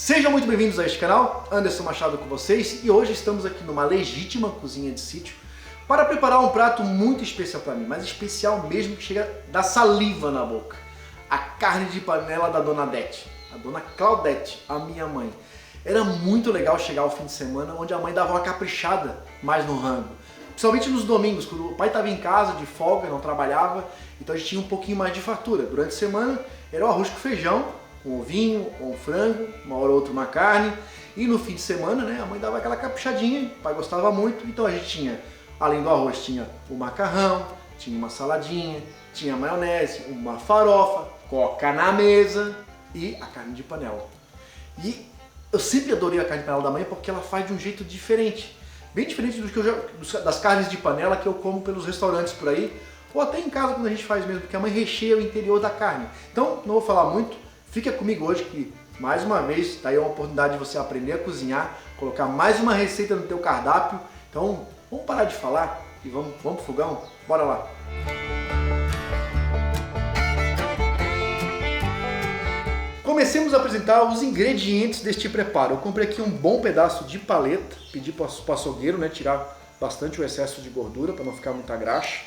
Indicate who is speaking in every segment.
Speaker 1: Sejam muito bem-vindos a este canal, Anderson Machado com vocês, e hoje estamos aqui numa legítima cozinha de sítio para preparar um prato muito especial para mim, mas especial mesmo que chega da saliva na boca. A carne de panela da Dona Dete, a Dona Claudete, a minha mãe. Era muito legal chegar ao fim de semana onde a mãe dava uma caprichada mais no rango. Principalmente nos domingos, quando o pai estava em casa de folga, não trabalhava, então a gente tinha um pouquinho mais de fartura. Durante a semana era o arroz com feijão, com ovinho, com frango, uma hora ou outra uma carne. E no fim de semana, né, a mãe dava aquela caprichadinha, o pai gostava muito, então a gente tinha, além do arroz, tinha o macarrão, tinha uma saladinha, tinha maionese, uma farofa, coca na mesa e a carne de panela. E eu sempre adorei a carne de panela da mãe porque ela faz de um jeito diferente. Bem diferente do que das carnes de panela que eu como pelos restaurantes por aí, ou até em casa quando a gente faz mesmo, porque a mãe recheia o interior da carne. Então, não vou falar muito, fica comigo hoje que, mais uma vez, tá aí uma oportunidade de você aprender a cozinhar, colocar mais uma receita no teu cardápio. Então, vamos parar de falar e vamos pro fogão? Bora lá! Comecemos a apresentar os ingredientes deste preparo. Eu comprei aqui um bom pedaço de paleta, pedi para o açougueiro, né, tirar bastante o excesso de gordura para não ficar muita graxa.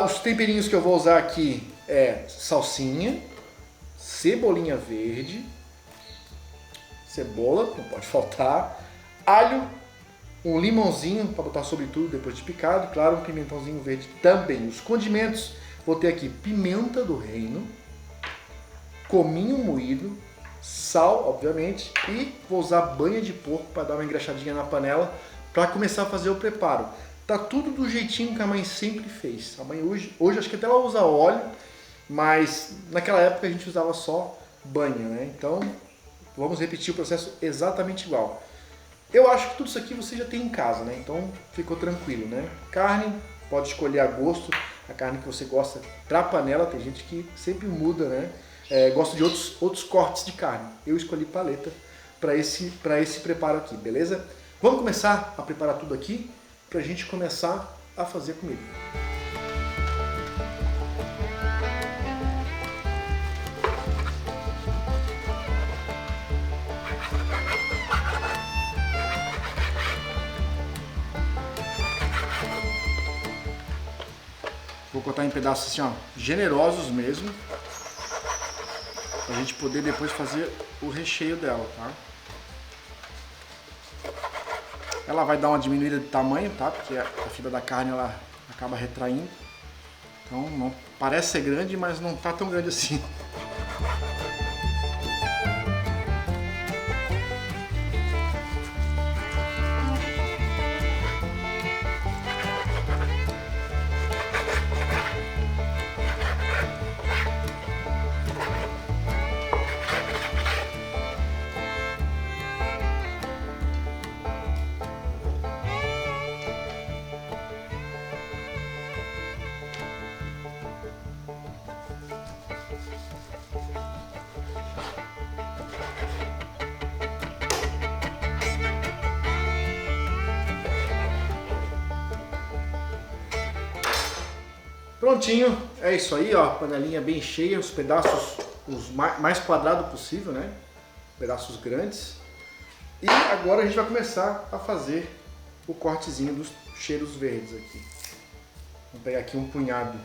Speaker 1: Os temperinhos que eu vou usar aqui é salsinha, cebolinha verde, cebola, não pode faltar, alho, um limãozinho para botar sobre tudo depois de picado, claro, um pimentãozinho verde também. Os condimentos, vou ter aqui pimenta do reino, cominho moído, sal, obviamente, e vou usar banha de porco para dar uma engraxadinha na panela para começar a fazer o preparo. Tá tudo do jeitinho que a mãe sempre fez. A mãe hoje acho que até ela usa óleo, mas naquela época a gente usava só banha, né? Então vamos repetir o processo exatamente igual. Eu acho que tudo isso aqui você já tem em casa, né? Então ficou tranquilo, né? Carne, pode escolher a gosto, a carne que você gosta para panela, tem gente que sempre muda, né? Gosto de outros cortes de carne. Eu escolhi paleta para esse preparo aqui, beleza? Vamos começar a preparar tudo aqui para a gente começar a fazer comida. Vou cortar em pedaços assim, ó, generosos mesmo, pra gente poder depois fazer o recheio dela, tá? Ela vai dar uma diminuída de tamanho, tá? Porque a fibra da carne ela acaba retraindo. Então não parece ser grande, mas não tá tão grande assim. Prontinho, é isso aí, ó, panelinha bem cheia, os pedaços os mais quadrado possível, né? Pedaços grandes. E agora a gente vai começar a fazer o cortezinho dos cheiros verdes aqui. Vou pegar aqui um punhado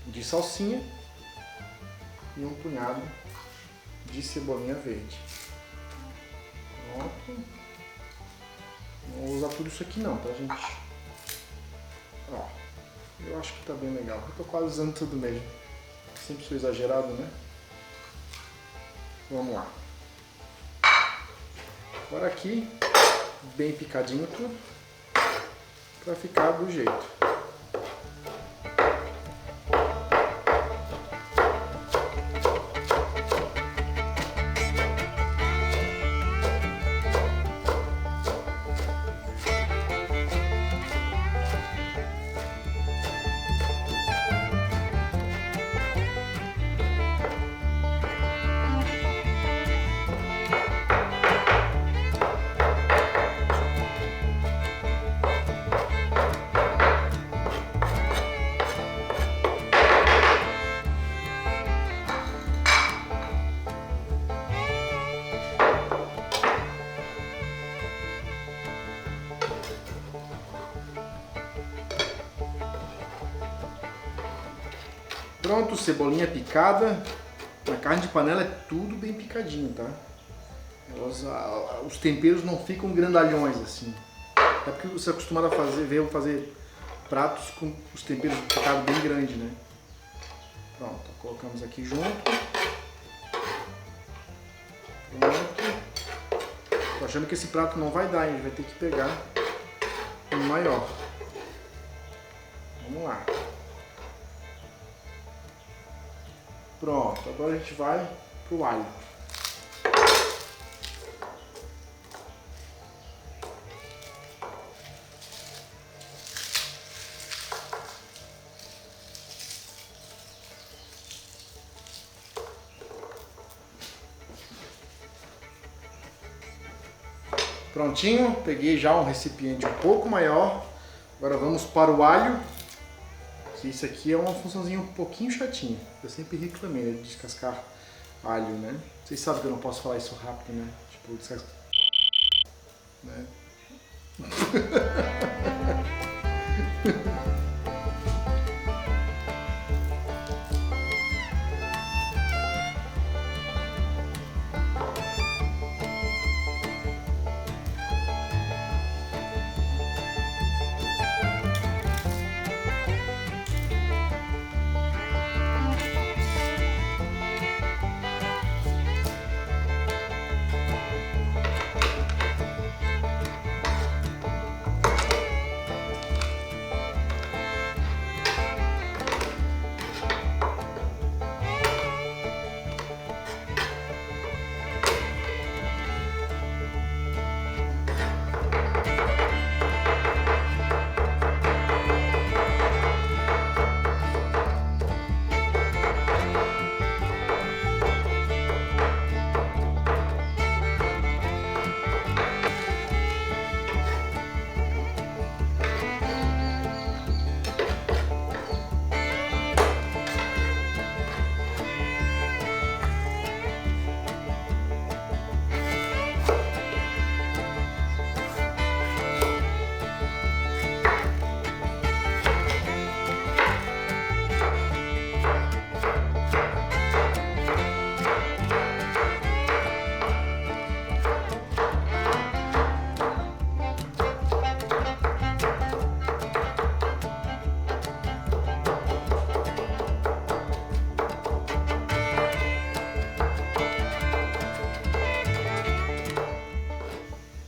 Speaker 1: de salsinha e um punhado de cebolinha verde. Pronto. Não vou usar tudo isso aqui não, tá, gente? Ó. Eu acho que tá bem legal. Eu tô quase usando tudo mesmo. Sempre sou exagerado, né? Vamos lá. Agora aqui, bem picadinho tudo, pra ficar do jeito. Pronto, cebolinha picada. Na carne de panela é tudo bem picadinho, tá? Os temperos não ficam grandalhões assim. É porque você é acostumado a fazer pratos com os temperos picados bem grandes, né? Pronto, colocamos aqui junto. Pronto. Tô achando que esse prato não vai dar, a gente vai ter que pegar um maior. Vamos lá. Pronto, agora a gente vai pro alho. Prontinho, peguei já um recipiente um pouco maior. Agora vamos para o alho. Isso aqui é uma funçãozinha um pouquinho chatinha. Eu sempre reclamei de descascar alho, né? Vocês sabem que eu não posso falar isso rápido, né? Tipo, descascar. Né?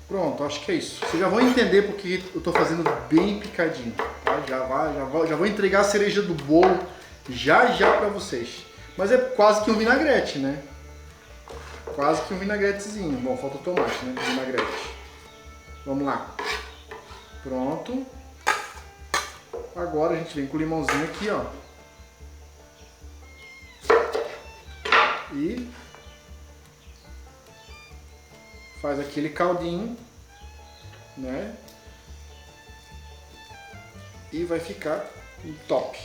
Speaker 1: Pronto, acho que é isso. Vocês já vão entender porque eu tô fazendo bem picadinho, tá? Já vou entregar a cereja do bolo já para vocês. Mas é quase que um vinagrete, né? Quase que um vinagretezinho. Bom, falta o tomate, né? Vinagrete. Vamos lá. Pronto. Agora a gente vem com o limãozinho aqui, ó. E faz aquele caldinho, né? E vai ficar top.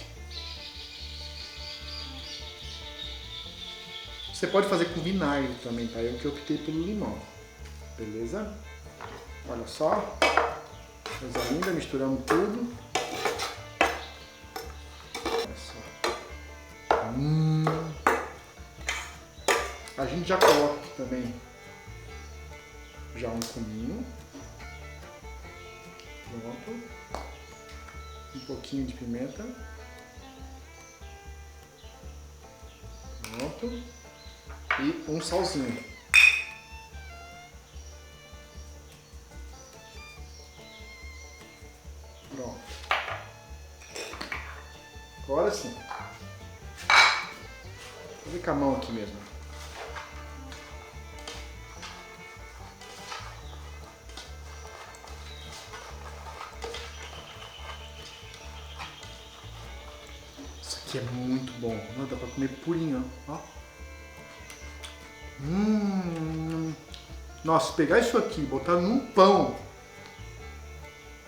Speaker 1: Você pode fazer com vinagre também, tá? Eu que optei pelo limão. Beleza? Olha só. Coisa linda, misturamos tudo. Olha só. A gente já coloca aqui também já um cominho. Pronto. Um pouquinho de pimenta. Pronto. E um salzinho. Pronto. Agora sim. Vou ver com a mão aqui mesmo. Isso aqui é muito bom. Não, dá pra comer purinho, ó. Nossa, pegar isso aqui e botar num pão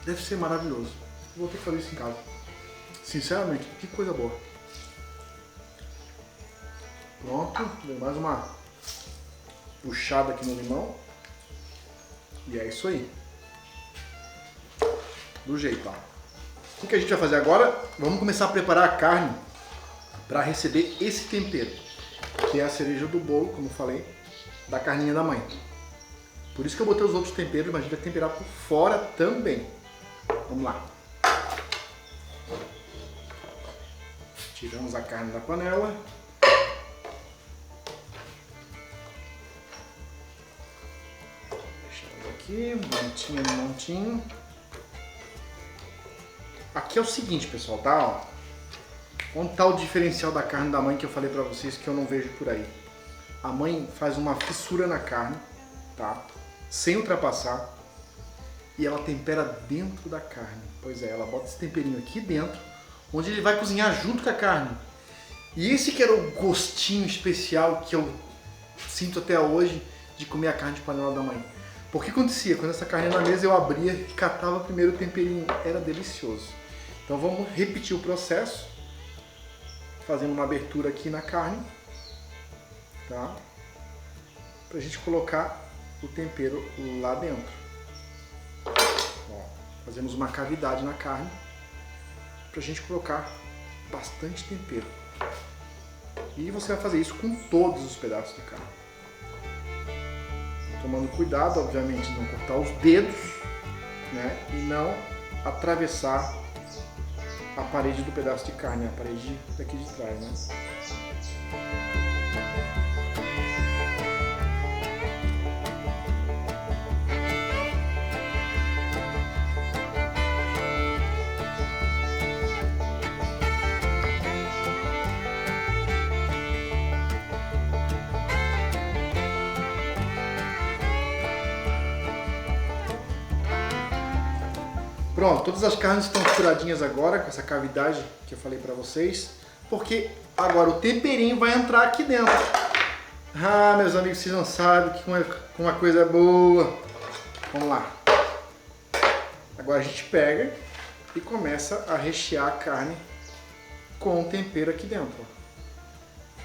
Speaker 1: deve ser maravilhoso. Vou ter que fazer isso em casa. Sinceramente, que coisa boa. Pronto, deu mais uma puxada aqui no limão. E é isso aí. Do jeito, ó. O que a gente vai fazer agora? Vamos começar a preparar a carne para receber esse tempero, que é a cereja do bolo, como eu falei, da carninha da mãe. Por isso que eu botei os outros temperos, mas a gente vai temperar por fora também. Vamos lá. Tiramos a carne da panela. Deixamos aqui, montinho no montinho. Aqui é o seguinte, pessoal, tá? Ó, onde está o diferencial da carne da mãe que eu falei pra vocês que eu não vejo por aí? A mãe faz uma fissura na carne, tá? Sem ultrapassar. E ela tempera dentro da carne. Pois é, ela bota esse temperinho aqui dentro, onde ele vai cozinhar junto com a carne. E esse que era o gostinho especial que eu sinto até hoje de comer a carne de panela da mãe. Porque acontecia, quando essa carne ia na mesa eu abria e catava primeiro o temperinho. Era delicioso. Então vamos repetir o processo. Fazendo uma abertura aqui na carne, tá? Pra gente colocar o tempero lá dentro. Ó, fazemos uma cavidade na carne pra gente colocar bastante tempero. E você vai fazer isso com todos os pedaços de carne. Tomando cuidado, obviamente, de não cortar os dedos, né? E não atravessar a parede do pedaço de carne, a parede daqui de trás, né? Pronto, todas as carnes estão furadinhas agora, com essa cavidade que eu falei pra vocês, porque agora o temperinho vai entrar aqui dentro. Ah, meus amigos, vocês não sabem que uma coisa é boa. Vamos lá. Agora a gente pega e começa a rechear a carne com o tempero aqui dentro.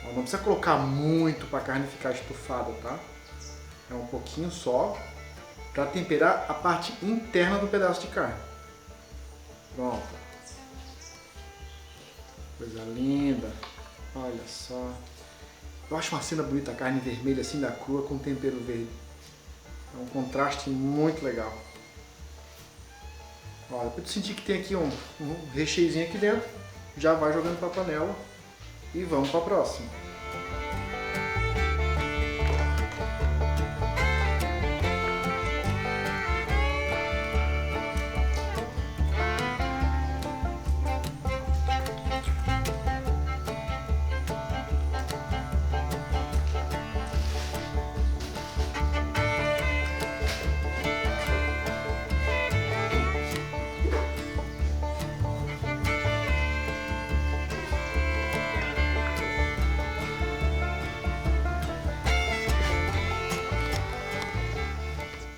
Speaker 1: Ó, não precisa colocar muito para a carne ficar estufada, tá? É um pouquinho só para temperar a parte interna do pedaço de carne. Pronto. Coisa linda. Olha só. Eu acho uma cena bonita, a carne vermelha assim da crua com tempero verde. É um contraste muito legal. Ó, depois de sentir que tem aqui um recheiozinho aqui dentro, já vai jogando para a panela e vamos para a próxima.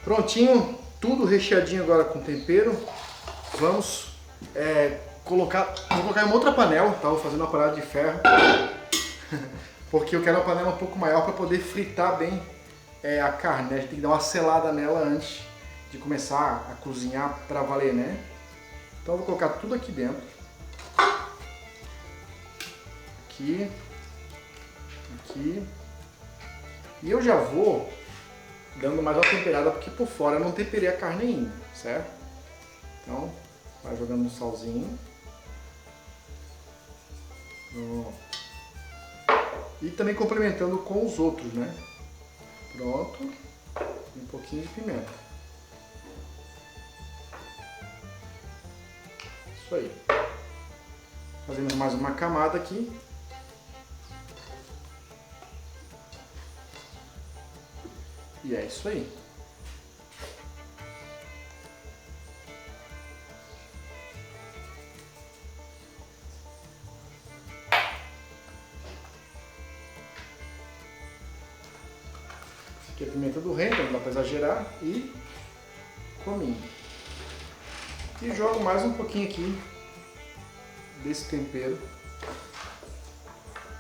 Speaker 1: Prontinho, tudo recheadinho agora com tempero. Vamos vou colocar em uma outra panela, tá? Vou fazer uma panela de ferro, porque eu quero uma panela um pouco maior para poder fritar bem a carne, né? A gente tem que dar uma selada nela antes de começar a cozinhar para valer, né? Então eu vou colocar tudo aqui dentro. Aqui. Aqui. E eu já vou dando mais uma temperada, porque por fora eu não temperei a carne ainda, certo? Então, vai jogando um salzinho. Pronto. E também complementando com os outros, né? Pronto. Um pouquinho de pimenta. Isso aí. Fazendo mais uma camada aqui. E é isso aí. Essa aqui é a pimenta do reino, não dá para exagerar. E cominho. E jogo mais um pouquinho aqui desse tempero.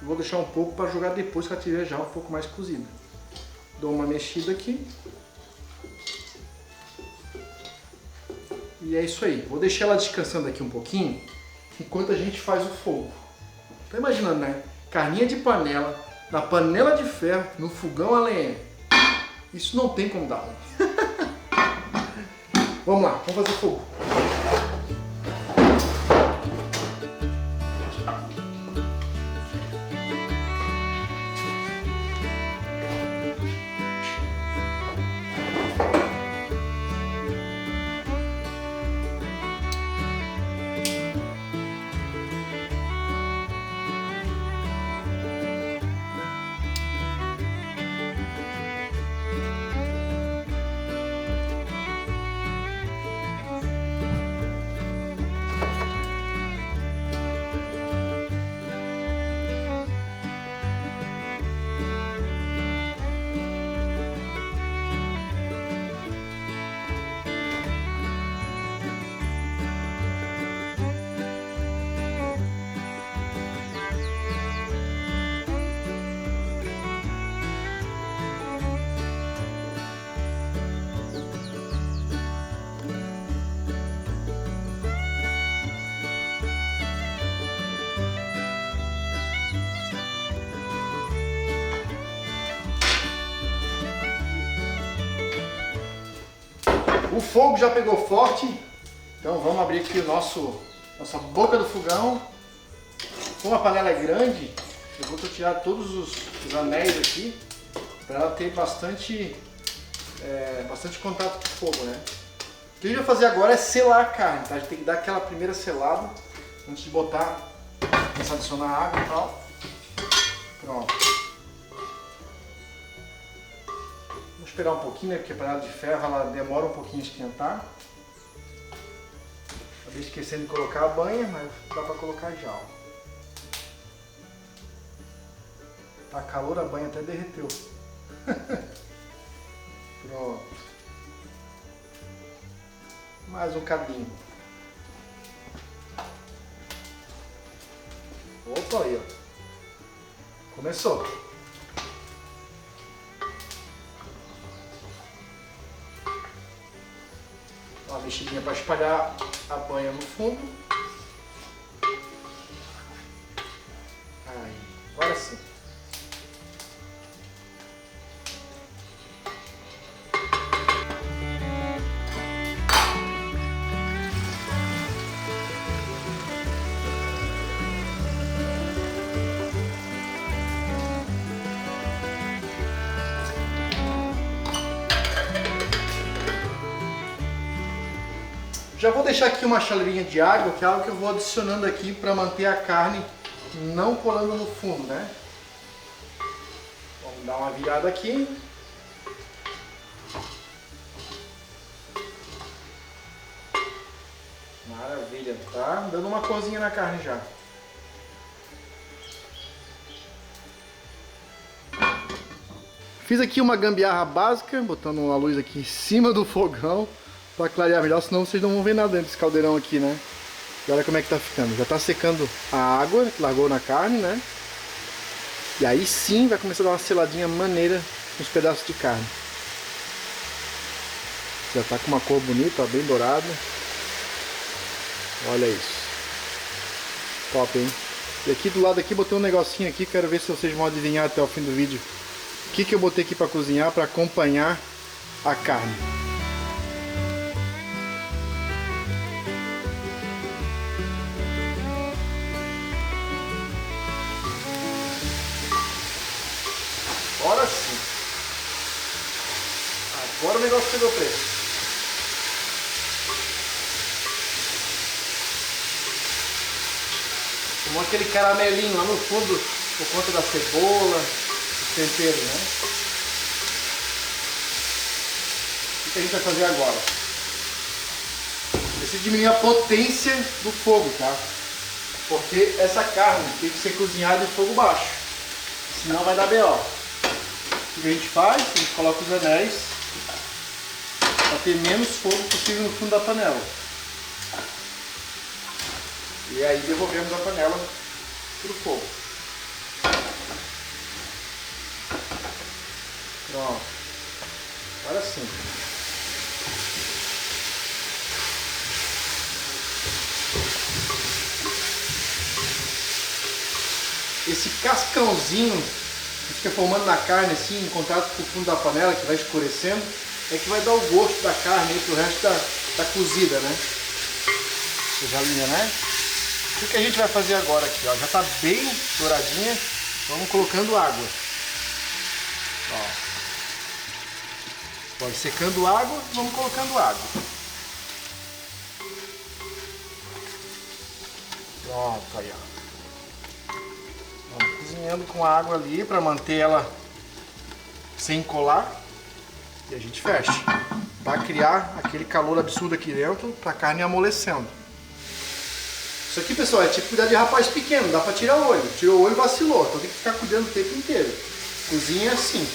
Speaker 1: Vou deixar um pouco para jogar depois que ela estiver já um pouco mais cozida. Dou uma mexida aqui. E é isso aí. Vou deixar ela descansando aqui um pouquinho, enquanto a gente faz o fogo. Tá imaginando, né? Carninha de panela, na panela de ferro, no fogão a lenha. Isso não tem como dar ruim. Vamos lá, vamos fazer fogo. O fogo já pegou forte, então vamos abrir aqui o nossa boca do fogão. Como a panela é grande, eu vou tirar todos os anéis aqui para ela ter bastante contato com o fogo, né? O que a gente vai fazer agora é selar a carne, tá? A gente tem que dar aquela primeira selada antes de botar, começar a adicionar água e tal. Pronto. Vamos esperar um pouquinho, né? Porque a panela de ferro ela demora um pouquinho a esquentar. Acabei esquecendo de colocar a banha, mas dá para colocar já. Ó. Tá calor, a banha até derreteu. Pronto. Mais um cadinho. Opa, aí, ó. Começou. Uma mexidinha para espalhar a banha no fundo. Aí, agora sim. Já vou deixar aqui uma chaleirinha de água, que é algo que eu vou adicionando aqui para manter a carne não colando no fundo, né? Vamos dar uma virada aqui. Maravilha, tá dando uma corzinha na carne já. Fiz aqui uma gambiarra básica, botando a luz aqui em cima do fogão. Para clarear melhor, senão vocês não vão ver nada dentro desse caldeirão aqui, né? E olha como é que tá ficando. Já tá secando a água que largou na carne, né? E aí sim vai começar a dar uma seladinha maneira nos pedaços de carne. Já tá com uma cor bonita, ó, bem dourada. Olha isso. Top, hein? E aqui do lado aqui botei um negocinho aqui, quero ver se vocês vão adivinhar até o fim do vídeo. O que eu botei aqui para cozinhar, para acompanhar a carne. Agora sim. Agora o negócio pegou preto. Tomou aquele caramelinho lá no fundo por conta da cebola, do tempero, né? O que a gente vai fazer agora? Preciso diminuir a potência do fogo, tá? Porque essa carne tem que ser cozinhada em fogo baixo. Senão vai dar BO. O que a gente faz? A gente coloca os anéis para ter menos fogo possível no fundo da panela. E aí devolvemos a panela para o fogo. Pronto. Agora sim. esse cascãozinho que fica formando na carne assim, em contato com o fundo da panela, que vai escurecendo, é que vai dar o gosto da carne para o resto da cozida, né? Coisa linda, né? O que a gente vai fazer agora aqui, ó? Já está bem douradinha, vamos colocando água. Ó. Vai secando água, vamos colocando água. Pronto, aí ó. Vamos cozinhando com a água ali para manter ela sem colar. E a gente fecha. Para criar aquele calor absurdo aqui dentro, para a carne ir amolecendo. Isso aqui, pessoal, é tipo cuidar de rapaz pequeno, dá para tirar o olho. Tirou o olho, vacilou, então tem que ficar cuidando o tempo inteiro. Cozinha assim.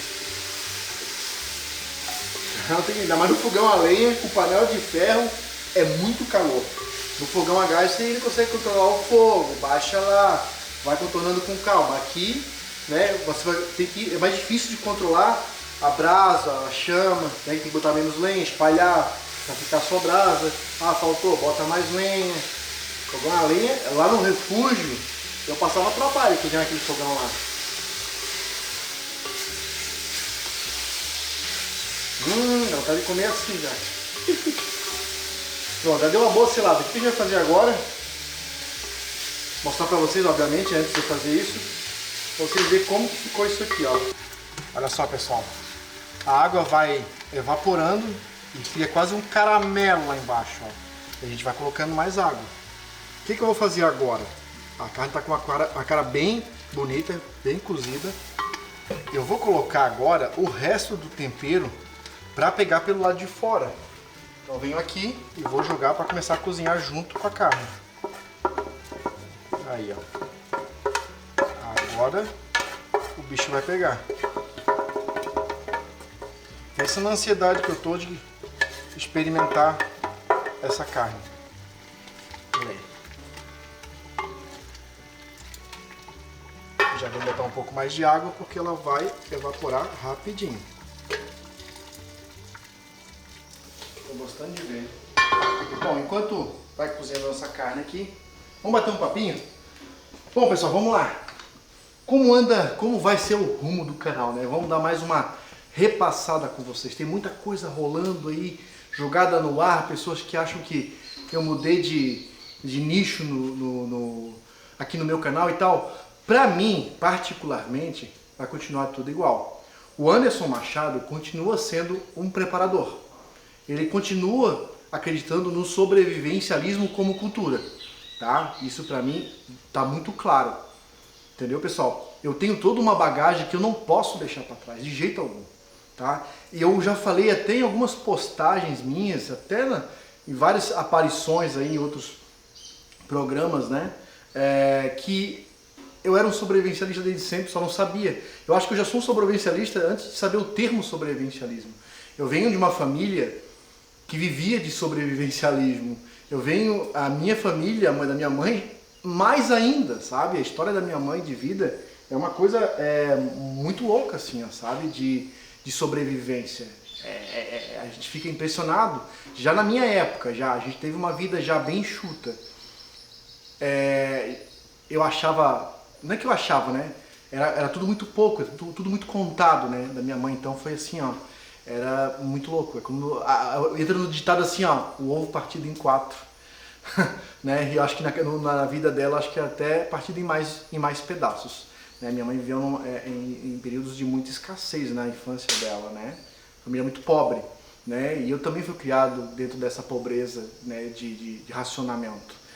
Speaker 1: Não tem, ainda mais no fogão a lenha, com panela de ferro, é muito calor. No fogão a gás você consegue controlar o fogo, baixa lá, vai contornando com calma. Aqui, né, você vai ter que, é mais difícil de controlar a brasa, a chama, né, tem que botar menos lenha, espalhar, para ficar só brasa. Ah, faltou, bota mais lenha. Fogão a lenha, lá no refúgio, eu passava trabalho cozinhar aquele fogão lá. Dá vontade de comer assim já. Pronto, já deu uma boa selada. O que a gente vai fazer agora? Mostrar pra vocês, obviamente, antes de eu fazer isso, pra vocês verem como que ficou isso aqui, ó. Olha só, pessoal. A água vai evaporando e fica quase um caramelo lá embaixo, ó. E a gente vai colocando mais água. O que eu vou fazer agora? A carne está com a cara bem bonita, bem cozida. Eu vou colocar agora o resto do tempero para pegar pelo lado de fora. Então eu venho aqui e vou jogar para começar a cozinhar junto com a carne. Aí, ó. Agora o bicho vai pegar. Essa é a ansiedade que eu tô de experimentar essa carne. Olha aí. Já vou botar um pouco mais de água porque ela vai evaporar rapidinho. Estou gostando de ver. Bom, enquanto vai cozinhando a nossa carne aqui, vamos bater um papinho? Bom, pessoal, vamos lá. Como vai ser o rumo do canal, né? Vamos dar mais uma repassada com vocês. Tem muita coisa rolando aí, jogada no ar, pessoas que acham que eu mudei de nicho aqui no meu canal e tal. Para mim, particularmente, vai continuar tudo igual. O Anderson Machado continua sendo um preparador. Ele continua acreditando no sobrevivencialismo como cultura, tá? Isso para mim tá muito claro. Entendeu, pessoal? Eu tenho toda uma bagagem que eu não posso deixar para trás, de jeito algum, tá? E eu já falei até em algumas postagens minhas, até em várias aparições aí em outros programas, né? Que eu era um sobrevivencialista desde sempre, só não sabia. Eu acho que eu já sou um sobrevivencialista antes de saber o termo sobrevivencialismo. Eu venho de uma família que vivia de sobrevivencialismo. A minha família, a mãe da minha mãe, mais ainda, sabe? A história da minha mãe de vida é uma coisa muito louca, assim, ó, sabe? De sobrevivência. A gente fica impressionado. Já na minha época, a gente teve uma vida já bem enxuta. Eu achava... Não é que eu achava, né? Era tudo muito pouco, tudo muito contado, né? Da minha mãe, então foi assim, ó. Era muito louco. É como entra no ditado assim, ó, o ovo partido em 4. Né? E eu acho que na vida dela, acho que até partido em mais pedaços. Né? Minha mãe viveu em períodos de muita escassez na infância dela, né? Família muito pobre, né? E eu também fui criado dentro dessa pobreza, né? de racionamento.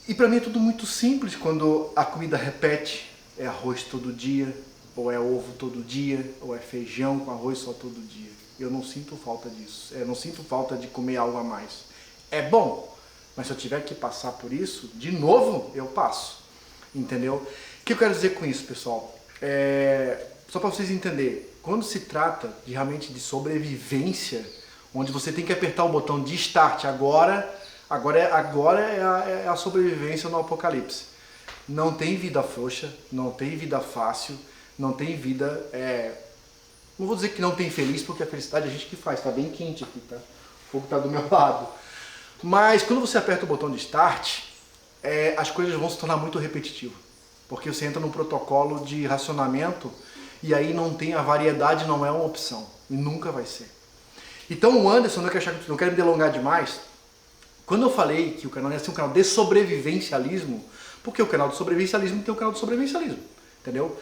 Speaker 1: E para mim é tudo muito simples quando a comida repete, é arroz todo dia, ou é ovo todo dia, ou é feijão com arroz só todo dia. Eu não sinto falta disso, eu não sinto falta de comer algo a mais. É bom, mas se eu tiver que passar por isso, de novo eu passo, entendeu? O que eu quero dizer com isso, pessoal? Só para vocês entenderem, quando se trata realmente de sobrevivência, onde você tem que apertar o botão de start agora é a sobrevivência no apocalipse. Não tem vida frouxa, não tem vida fácil, não tem vida... Não vou dizer que não tem feliz, porque a felicidade é a gente que faz, tá bem quente aqui, tá? O fogo tá do meu lado. Mas quando você aperta o botão de start, as coisas vão se tornar muito repetitivas. porque você entra num protocolo de racionamento e aí não tem, a variedade não é uma opção, e nunca vai ser. Então o Anderson, não quero me delongar demais, quando eu falei que o canal ia ser um canal de sobrevivencialismo, porque o canal de sobrevivencialismo tem o canal de sobrevivencialismo, entendeu?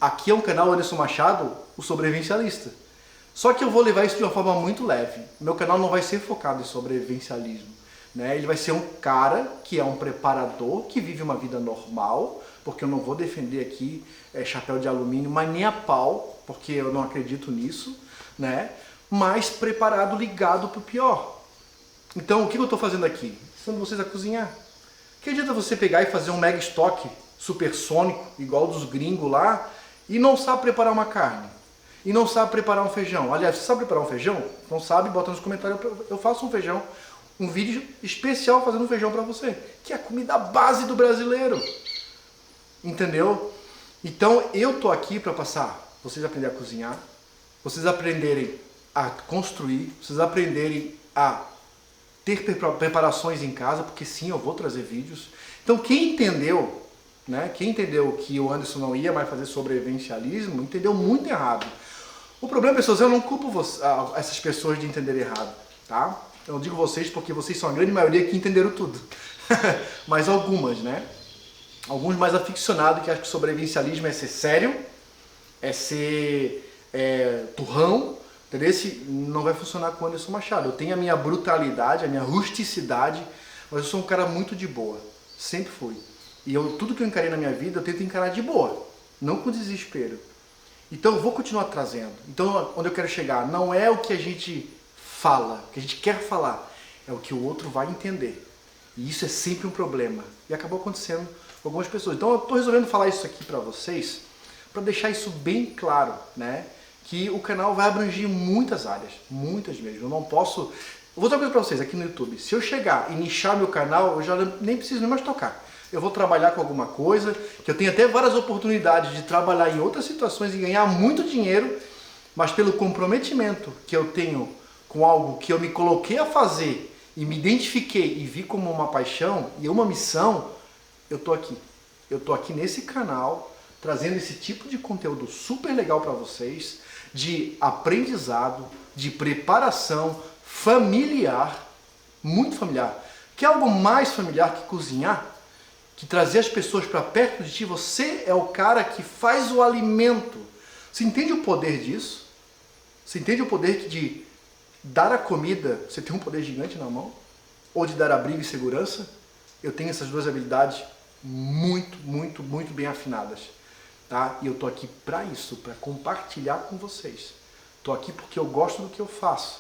Speaker 1: Aqui é um canal Anderson Machado, o sobrevivencialista. Só que eu vou levar isso de uma forma muito leve. Meu canal não vai ser focado em sobrevivencialismo, né? Ele vai ser um cara que é um preparador, que vive uma vida normal, porque eu não vou defender aqui chapéu de alumínio, mas nem a pau, porque eu não acredito nisso, né? Mas preparado, ligado para o pior. Então, o que eu estou fazendo aqui? Ensinando vocês a cozinhar. Que adianta você pegar e fazer um mega estoque supersônico, igual dos gringos lá, e não sabe preparar uma carne? E não sabe preparar um feijão? Aliás, você sabe preparar um feijão? Não sabe? Bota nos comentários, eu faço um feijão. Um vídeo especial fazendo um feijão para você, que é a comida base do brasileiro. Entendeu? Então, eu tô aqui para passar, vocês aprenderem a cozinhar, vocês aprenderem a construir, vocês aprenderem a ter preparações em casa, porque sim, eu vou trazer vídeos. Então quem entendeu, né, quem entendeu que o Anderson não ia mais fazer sobrevivencialismo, entendeu muito errado. O problema, pessoas, eu não culpo essas pessoas de entenderem errado, tá? Eu não digo vocês porque vocês são a grande maioria que entenderam tudo. Mas algumas, né? Alguns mais aficionados que acham que sobrevivencialismo é ser sério, é ser turrão, entendeu? Esse não vai funcionar com o Anderson Machado. Eu tenho a minha brutalidade, a minha rusticidade, mas eu sou um cara muito de boa. Sempre fui. E tudo que eu encarei na minha vida, eu tento encarar de boa, não com desespero. Então eu vou continuar trazendo. Então onde eu quero chegar não é o que a gente fala, o que a gente quer falar, é o que o outro vai entender. E isso é sempre um problema. E acabou acontecendo com algumas pessoas. Então eu estou resolvendo falar isso aqui para vocês, para deixar isso bem claro, né? Que o canal vai abranger muitas áreas, muitas mesmo. Eu não posso... Eu vou dizer uma coisa para vocês aqui no YouTube. Se eu chegar e nichar meu canal, eu já nem preciso nem mais tocar. Eu vou trabalhar com alguma coisa, que eu tenho até várias oportunidades de trabalhar em outras situações e ganhar muito dinheiro, mas pelo comprometimento que eu tenho com algo que eu me coloquei a fazer e me identifiquei e vi como uma paixão e uma missão, eu tô aqui. Eu tô aqui nesse canal, trazendo esse tipo de conteúdo super legal para vocês, de aprendizado, de preparação familiar, muito familiar. Quer algo mais familiar que cozinhar? Que trazer as pessoas para perto de ti? Você é o cara que faz o alimento. Você entende o poder disso? Você entende o poder de dar a comida, você tem um poder gigante na mão? Ou de dar abrigo e segurança? Eu tenho essas duas habilidades muito, muito, muito bem afinadas. Tá? E eu tô aqui para isso, para compartilhar com vocês. Tô aqui porque eu gosto do que eu faço,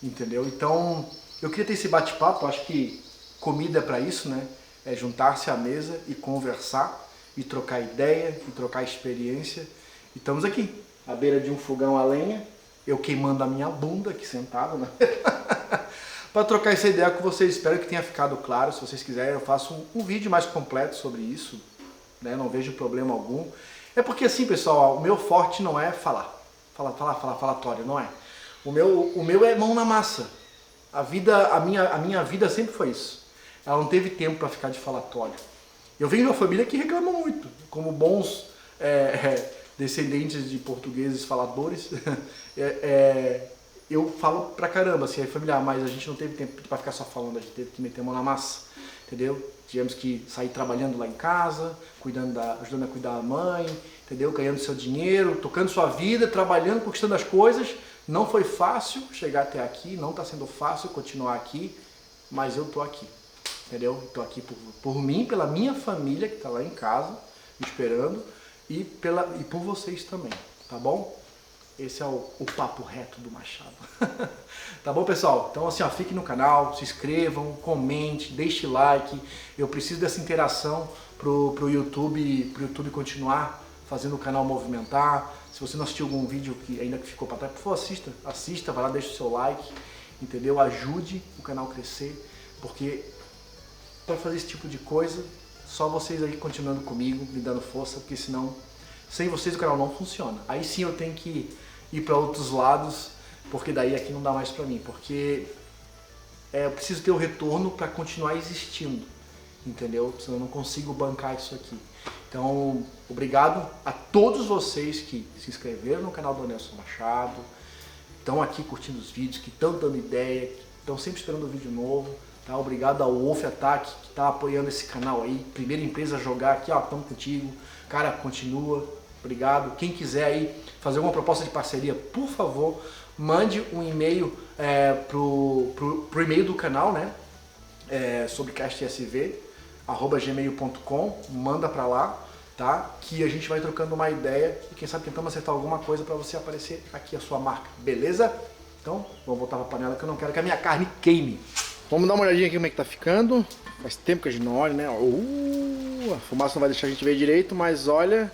Speaker 1: entendeu? Então, eu queria ter esse bate-papo, acho que comida é para isso, né? É juntar-se à mesa e conversar, e trocar ideia, e trocar experiência. E estamos aqui, à beira de um fogão a lenha, eu queimando a minha bunda aqui sentado, né? Para trocar essa ideia com vocês. Espero que tenha ficado claro. Se vocês quiserem, eu faço um vídeo mais completo sobre isso, né? Não vejo problema algum. É porque assim, pessoal, o meu forte não é falar. Falatório, não é. O meu é mão na massa. A minha vida sempre foi isso. Ela não teve tempo para ficar de falatório. Eu venho de uma família que reclama muito, como bons descendentes de portugueses faladores. Eu falo pra caramba, assim, é familiar, mas a gente não teve tempo para ficar só falando, a gente teve que meter a mão na massa, entendeu? Tivemos que sair trabalhando lá em casa, ajudando a cuidar da mãe, entendeu? Ganhando seu dinheiro, tocando sua vida, trabalhando, conquistando as coisas. Não foi fácil chegar até aqui, não está sendo fácil continuar aqui, mas eu tô aqui, entendeu? Tô aqui por mim, pela minha família que está lá em casa, me esperando, e por vocês também, tá bom? Esse é o papo reto do Machado. Tá bom, pessoal? Então assim, ó, fiquem no canal, se inscrevam, comente, deixe like. Eu preciso dessa interação pro YouTube continuar fazendo o canal movimentar. Se você não assistiu algum vídeo que ainda ficou para trás, por favor, assista, vai lá, deixa o seu like, entendeu? Ajude o canal a crescer, porque para fazer esse tipo de coisa, só vocês aí continuando comigo, me dando força, porque senão, sem vocês o canal não funciona. Aí sim eu tenho que ir para outros lados, porque daí aqui não dá mais para mim, porque eu preciso ter o retorno para continuar existindo. entendeu? Senão eu não consigo bancar isso aqui. Então, obrigado a todos vocês que se inscreveram no canal do Anderson Machado, estão aqui curtindo os vídeos, que estão dando ideia, que estão sempre esperando um vídeo novo. Tá? Obrigado ao Wolf Attack, que está apoiando esse canal aí. Primeira empresa a jogar aqui, ó, estamos contigo. Cara, continua. Obrigado. Quem quiser aí fazer alguma proposta de parceria, por favor, mande um e-mail pro e-mail do canal, né? Sobre castsv@gmail.com, manda pra lá, tá? Que a gente vai trocando uma ideia e quem sabe tentamos acertar alguma coisa para você aparecer aqui a sua marca, beleza? Então, vamos voltar pra panela que eu não quero que a minha carne queime. Vamos dar uma olhadinha aqui como é que tá ficando. Faz tempo que a gente não olha, né? A fumaça não vai deixar a gente ver direito, mas olha...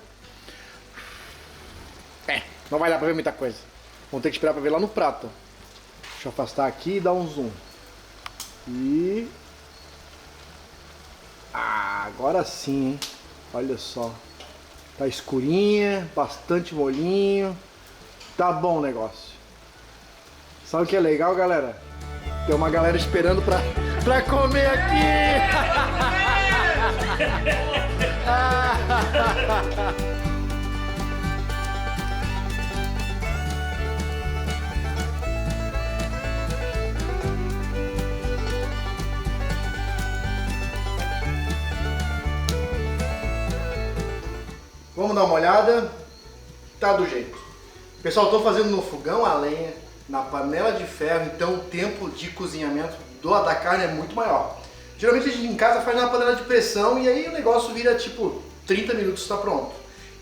Speaker 1: não vai dar pra ver muita coisa. Vamos ter que esperar pra ver lá no prato. Deixa eu afastar aqui e dar um zoom. E... agora sim, hein? Olha só. Tá escurinha, bastante molhinho. Tá bom o negócio. Sabe o que é legal, galera? Tem uma galera esperando pra comer aqui! Vamos dar uma olhada. Tá do jeito. Pessoal, estou fazendo no fogão a lenha, na panela de ferro, então o tempo de cozinhamento da carne é muito maior. Geralmente a gente em casa faz na panela de pressão e aí o negócio vira tipo 30 minutos está pronto.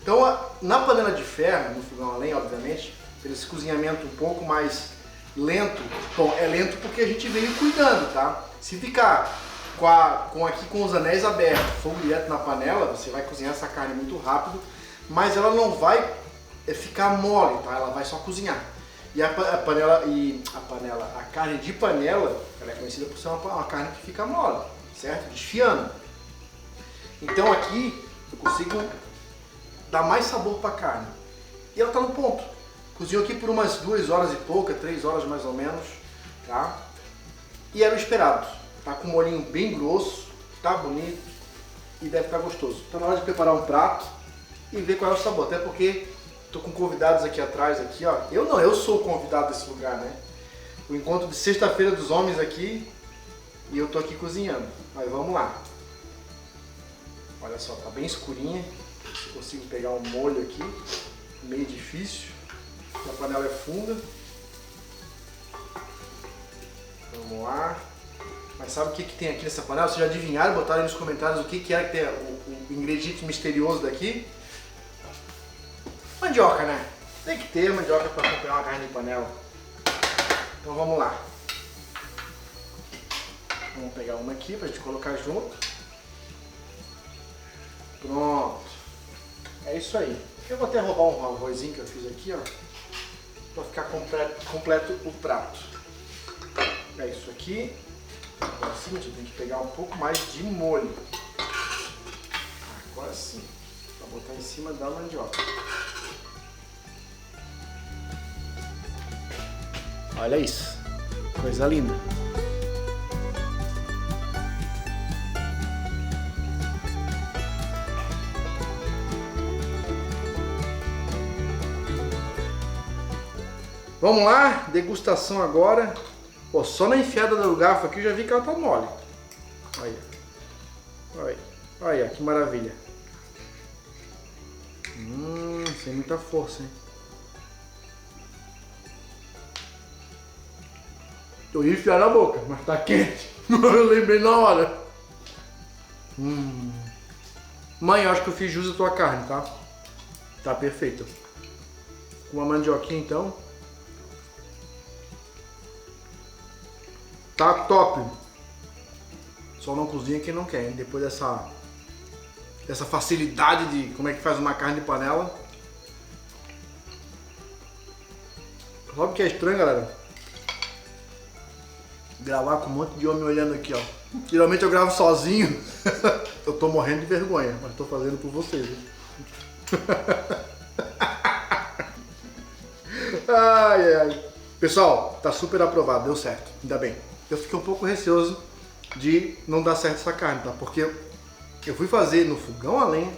Speaker 1: Então na panela de ferro, no fogão a lenha, obviamente, esse cozinhamento um pouco mais lento. Bom, é lento porque a gente veio cuidando, tá? Se ficar aqui com os anéis abertos, fogo direto na panela, você vai cozinhar essa carne muito rápido, mas ela não vai ficar mole, tá? Ela vai só cozinhar. E a carne de panela, ela é conhecida por ser uma carne que fica mole, certo? Desfiando. Então aqui eu consigo dar mais sabor para a carne. E ela está no ponto. Cozinhou aqui por umas 2 horas e pouca, 3 horas mais ou menos, tá? E era o esperado. Tá com um molhinho bem grosso, tá bonito e deve estar gostoso. Tá na hora de preparar um prato e ver qual é o sabor, até porque tô com convidados aqui atrás, aqui, ó. Eu sou o convidado desse lugar, né? O encontro de sexta-feira dos homens aqui e eu tô aqui cozinhando. Mas vamos lá. Olha só, tá bem escurinha. Se consigo pegar um molho aqui, meio difícil. A panela é funda. Vamos lá. Mas sabe o que tem aqui nessa panela? Vocês já adivinharam? Botaram aí nos comentários o que é que tem o ingrediente misterioso daqui? Mandioca, né? Tem que ter mandioca para acompanhar uma carne de panela. Então vamos lá. Vamos pegar uma aqui para a gente colocar junto. Pronto. É isso aí. Eu vou até roubar um arrozinho que eu fiz aqui, ó. Para ficar completo o prato. É isso aqui. Agora sim, a gente tem que pegar um pouco mais de molho. Agora sim. Para botar em cima da mandioca. Olha isso, coisa linda. Vamos lá, degustação agora. Pô, só na enfiada do garfo aqui eu já vi que ela tá mole. Olha, olha, olha que maravilha. Sem muita força, hein? Eu ia enfiar na boca, mas tá quente. Eu lembrei na hora. Mãe, eu acho que eu fiz jus à tua carne, tá? Tá perfeito. Com uma mandioquinha então. Tá top. Só não cozinha quem não quer, hein? Depois dessa facilidade de como é que faz uma carne de panela. Sabe o que é estranho, galera? Gravar com um monte de homem olhando aqui, ó. Geralmente eu gravo sozinho. Eu tô morrendo de vergonha, mas tô fazendo por vocês. Ai, ai. Pessoal, tá super aprovado, deu certo. Ainda bem. Eu fiquei um pouco receoso de não dar certo essa carne, tá? Porque eu fui fazer no fogão a lenha,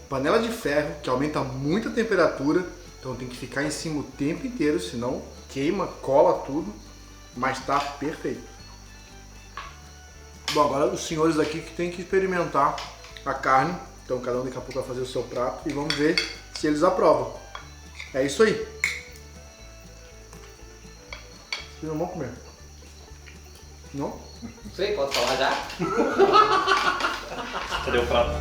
Speaker 1: panela de ferro, que aumenta muito a temperatura, então tem que ficar em cima o tempo inteiro, senão queima, cola tudo, mas tá perfeito. Bom, agora os senhores aqui que tem que experimentar a carne, então cada um daqui a pouco vai fazer o seu prato e vamos ver se eles aprovam. É isso aí. Vocês não vão comer? Não?
Speaker 2: Não sei, pode falar já?
Speaker 3: Cadê o prato?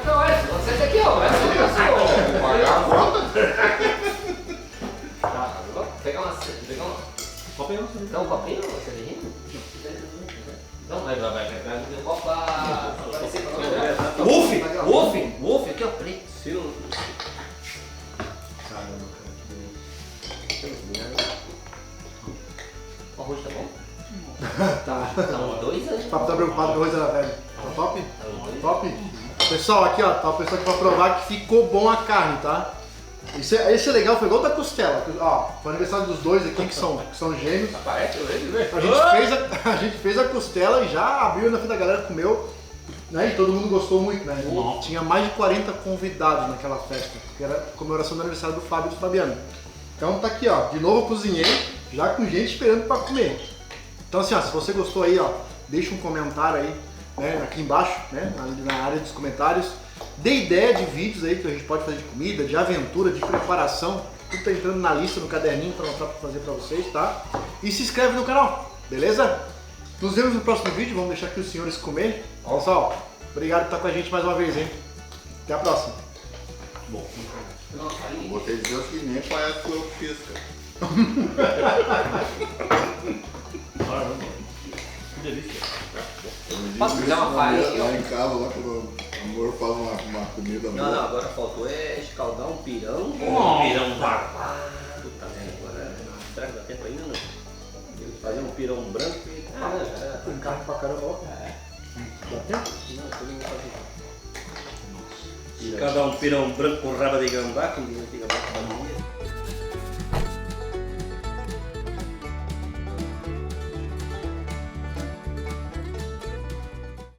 Speaker 2: Não, essa aqui, ó. Essa aqui, ó.
Speaker 4: Pagar a conta?
Speaker 2: Tá, vou pegar uma.
Speaker 3: Copinho,
Speaker 2: Dá um copinho, você rindo? Não, vai um copo pra aparecer pra não. Wolf, aqui ó, peraí.
Speaker 1: Caramba,
Speaker 2: O arroz tá bom?
Speaker 1: Tá.
Speaker 2: Não, 2 anos.
Speaker 1: O papo tá preocupado com o arroz era velho. Tá top?
Speaker 2: Tá bom.
Speaker 1: Top? Pessoal, aqui ó, tá o pessoal aqui pra provar que ficou bom a carne, tá? Esse é legal, foi igual da costela. Ó, foi o aniversário dos dois aqui que são gêmeos.
Speaker 2: Parece ele, né?
Speaker 1: A gente fez a costela e já abriu na frente da galera, comeu, né? E todo mundo gostou muito, né? E tinha mais de 40 convidados naquela festa, que era a comemoração do aniversário do Fábio e do Fabiano. Então tá aqui, ó, de novo eu cozinhei, já com gente esperando pra comer. Então assim, ó, se você gostou aí, ó, deixa um comentário aí, né, aqui embaixo, né, na área dos comentários. Dê ideia de vídeos aí que a gente pode fazer de comida, de aventura, de preparação. Tudo tá entrando na lista, no caderninho pra mostrar pra fazer pra vocês, tá? E se inscreve no canal, beleza? Nos vemos no próximo vídeo, vamos deixar aqui os senhores comer. Pessoal, obrigado por estar com a gente mais uma vez, hein? Até a próxima.
Speaker 3: Bom.
Speaker 4: Botei Deus que nem parece que eu fiz, cara.
Speaker 3: Caramba. Que delícia.
Speaker 2: Posso pegar uma farinha?
Speaker 4: Lá em casa, lá quando o amor faz uma comida
Speaker 2: Não,
Speaker 4: boa.
Speaker 2: não, agora faltou escaldar um pirão.
Speaker 3: Um pirão
Speaker 2: barbado, tá vendo? Agora, será que dá tempo ainda não? Fazer um pirão branco e...
Speaker 1: Tem carne pra caramba, ó. Dá tempo?
Speaker 2: Não, todo mundo faz
Speaker 3: E cada um pirão branco com raba de gambá, que ninguém fica mais